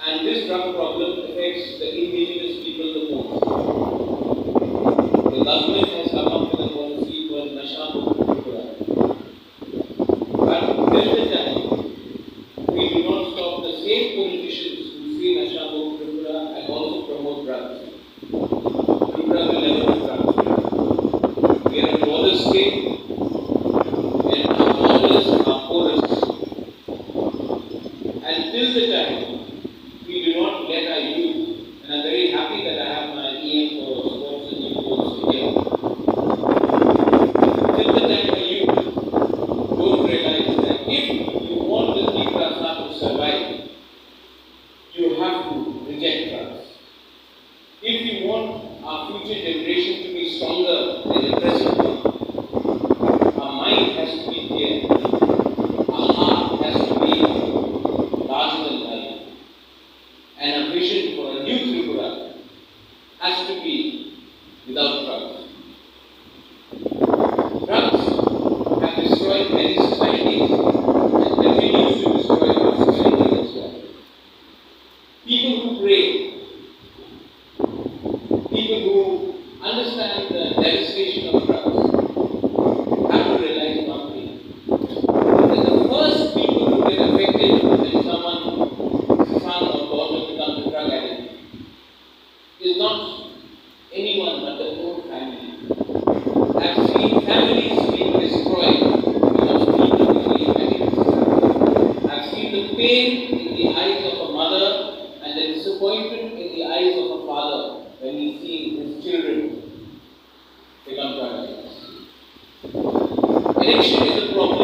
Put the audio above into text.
And this drug problem affects the indigenous people the most. The government has come up with a policy called Nasha Mukti Tripura. But till the time we do not stop the same politicians who say Nasha Mukti Tripura and also promote drugs, Tripura will never be drug free. We are a border state and our borders are porous. And till the time we do not let our youth, and I'm very happy that I have my EM for sports and youth course here. Till the time our youth don't realize that if you want the Tripura to survive, you have to reject drugs. If you want our future generation to be stronger than the present one, our mind has to be clear, our heart has to be larger than life. And a vision for a new Tripura has to be without drugs. Drugs have destroyed many societies and continues to destroy our society as well. People who pray, people who understand the devastation of drugs, have to realize one thing. That the first people who get affected when someone's son or daughter becomes a drug addict is not anyone but the whole family. I've seen families being destroyed because people became addicts. I've seen the pain in the eyes of a mother and the disappointment in the eyes of a father when he sees his children become drug addicts. Addiction is a problem.